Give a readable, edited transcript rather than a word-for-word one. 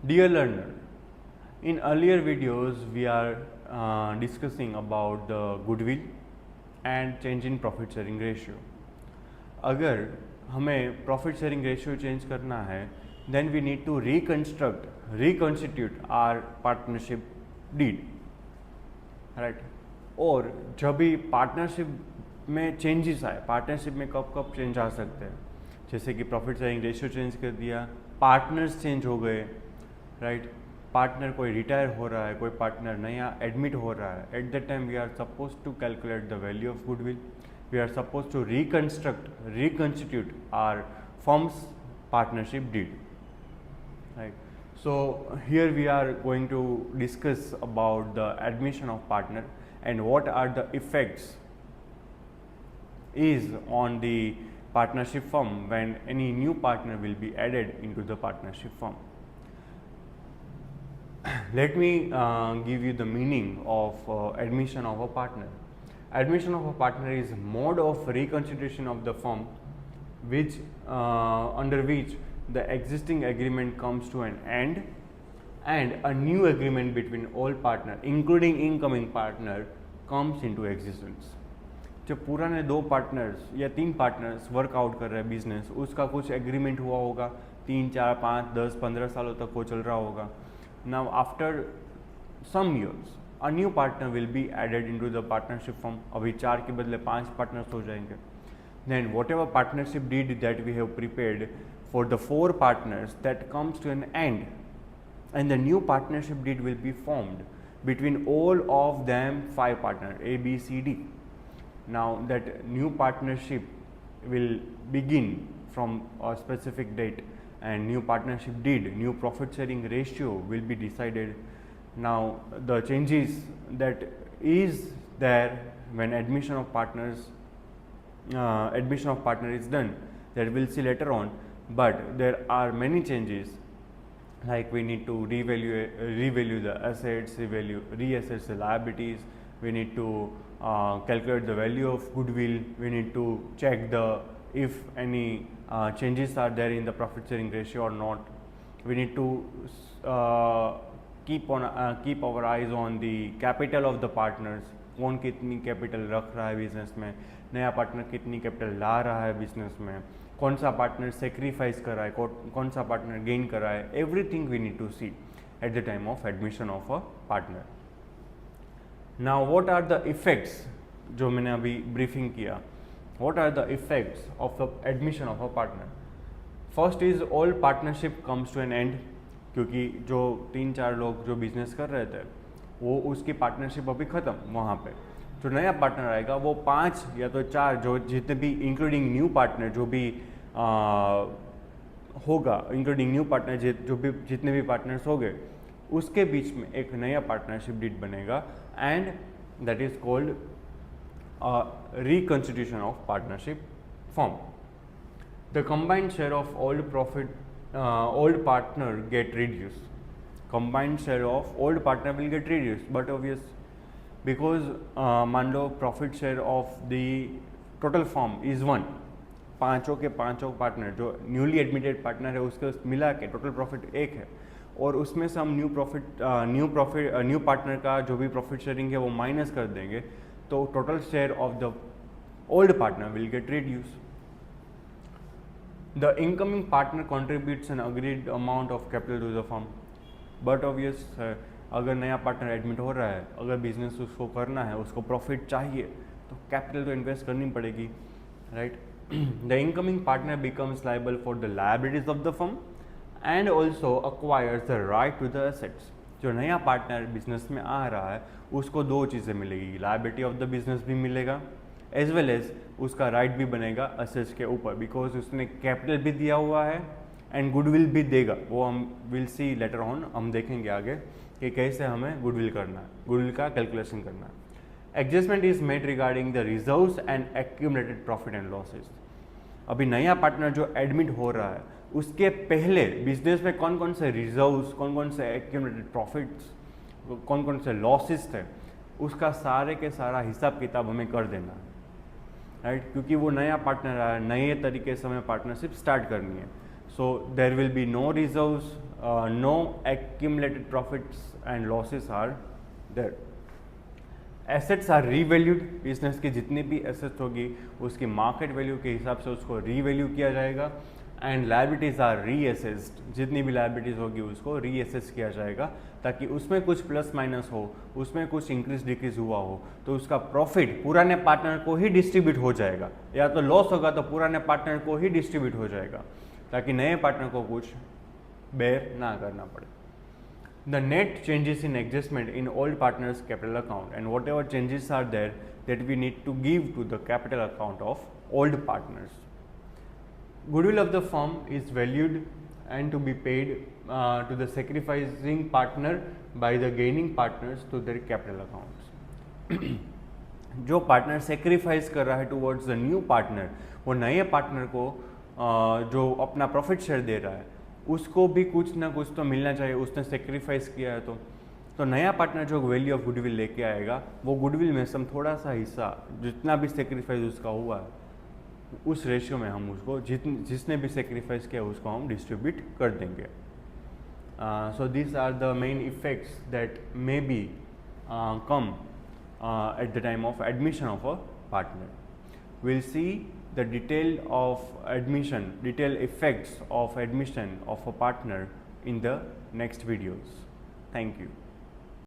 Dear learner, in earlier videos we are discussing about the goodwill and change in profit sharing ratio. अगर हमें profit sharing ratio change करना है then we need to reconstitute our partnership deed, right. और जब भी partnership में changes आए, partnership में कब कब चेंज आ सकते हैं, जैसे कि प्रॉफिट शेयरिंग रेशियो चेंज कर दिया, पार्टनर्स चेंज हो गए, राइट। पार्टनर कोई रिटायर हो रहा है, कोई पार्टनर नया एडमिट हो रहा है, at that time we are suppose to calculate the value of goodwill. We are supposed to reconstitute our firm's partnership deed, right? So here we are going to discuss about the admission of partner and what are the effects is on the partnership firm when any new partner will be added into the partnership firm. Let me give you the meaning of admission of a partner. Admission of a partner is mode of reconstitution of the firm which under which the existing agreement comes to an end and a new agreement between all partner including incoming partner comes into existence. जब पुराने 2 partners या 3 partners workout कर रहे हैं business, उसका कुछ agreement हुआ होगा, 3, 4, 5, 10, 15 सालों तक वो चल रहा होगा. Now after some years a new partner will be added into the partnership firm. अभी 4 के बदले 5 partners हो जाएंगे. Then whatever partnership deed that we have prepared for the 4 partners, that comes to an end and the new partnership deed will be formed between all of them 5 partners A, B, C, D. Now that new partnership will begin from a specific date and new partnership deed, new profit sharing ratio will be decided. Now the changes that is there when admission of partner is done, that we'll see later on, but there are many changes, like we need to revalue the assets, reassess the liabilities, we need to calculate the value of goodwill, we need to check if any changes are there in the profit sharing ratio or not, we need to keep our eyes on the capital of the partners. कौन कितनी capital रख रहा है business में, नया partner कितनी capital ला रहा है बिजनेस में, कौन सा पार्टनर सेक्रीफाइस कर रहा है, कौन सा पार्टनर गेन कर रहा है. Everything we need to see at the time of admission of a partner. Now what are the effects, जो मैंने अभी ब्रीफिंग किया, what are the effects of the admission of a partner. First is all partnership comes to an end, क्योंकि जो 3-4 लोग जो business कर रहे थे वो उसकी पार्टनरशिप अभी ख़त्म. वहाँ पे जो नया पार्टनर आएगा वो 5 या तो 4 जो जितने भी इंक्लूडिंग न्यू पार्टनर जो भी होगा, इंक्लूडिंग न्यू पार्टनर जो भी जितने भी पार्टनर्स हो गए उसके बीच में एक नया पार्टनरशिप डीड बनेगा and that is called reconstitution of partnership form. The combined share of old partner get reduced. Combined share of old partner will get reduced, but obvious because मान लो profit share of the total firm is 1, पाँचों के पाँचों partner जो newly admitted partner है उसके मिला के total profit 1 है और उसमें से हम न्यू पार्टनर का जो भी प्रॉफिट शेयरिंग है वो माइनस कर देंगे, तो total share of the old partner will get reduce. The incoming partner contributes an agreed amount of capital to the firm, but obvious अगर नया पार्टनर एडमिट हो रहा है, अगर बिजनेस उसको करना है, उसको प्रॉफिट चाहिए तो कैपिटल तो इन्वेस्ट करनी पड़ेगी, right. The incoming partner becomes liable for the liabilities of the firm and also acquires the right to the assets. जो नया पार्टनर बिजनेस में आ रहा है उसको 2 चीज़ें मिलेगी, लायबिलिटी ऑफ द बिजनेस भी मिलेगा एज वेल एज उसका राइट भी बनेगा असेट्स के ऊपर, बिकॉज उसने कैपिटल भी दिया हुआ है एंड गुडविल भी देगा. वो हम विल सी लेटर ऑन, हम देखेंगे आगे कि कैसे हमें गुडविल करना है, गुडविल का कैलकुलेशन करना है. Adjustment is made regarding the reserves and accumulated profit and losses. अभी नया पार्टनर जो एडमिट हो रहा है उसके पहले बिजनेस में कौन कौन से रिजर्व्स, कौन कौन से एक्यूमुलेटेड प्रॉफिट्स, कौन कौन से लॉसेस थे, उसका सारे के सारा हिसाब किताब हमें कर देना है, राइट. क्योंकि वो नया पार्टनर आया, नए तरीके से हमें पार्टनरशिप स्टार्ट करनी है. So there will be no reserves, no accumulated profits and losses are there. Assets are revalued, business की जितनी भी एसेट्स होगी उसकी मार्केट वैल्यू के हिसाब से उसको रीवैल्यू किया जाएगा. एंड लायबिलिटीज़ आर रीअसेस्ड, जितनी भी लायबिलिटीज़ होगी उसको रीअसेस किया जाएगा ताकि उसमें कुछ प्लस माइनस हो, उसमें कुछ इंक्रीज डिक्रीज हुआ हो तो उसका प्रॉफिट पुराने पार्टनर को ही डिस्ट्रीब्यूट हो जाएगा, या तो लॉस होगा तो पुराने पार्टनर को ही डिस्ट्रीब्यूट हो जाएगा ताकि नए पार्टनर को कुछ बेयर ना करना पड़े. The net changes in adjustment in old partner's capital account, and whatever changes are there that we need to give to the capital account of old partners. Goodwill of the firm is valued and to be paid to the sacrificing partner by the gaining partners to their capital accounts. जो partner sacrifice कर रहा है towards the new partner, वो नए partner को जो अपना profit share दे रहा है उसको भी कुछ ना कुछ तो मिलना चाहिए, उसने सेक्रीफाइस किया है तो नया पार्टनर जो वैल्यू ऑफ गुडविल लेके आएगा वो गुडविल में से हम थोड़ा सा हिस्सा जितना भी सेक्रीफाइस उसका हुआ है उस रेशियो में हम उसको जिसने भी सेक्रीफाइस किया उसको हम डिस्ट्रीब्यूट कर देंगे. So this are the main effects that may be come at the time of admission of a partner. We'll see the detailed effects of admission of a partner in the next videos. Thank you.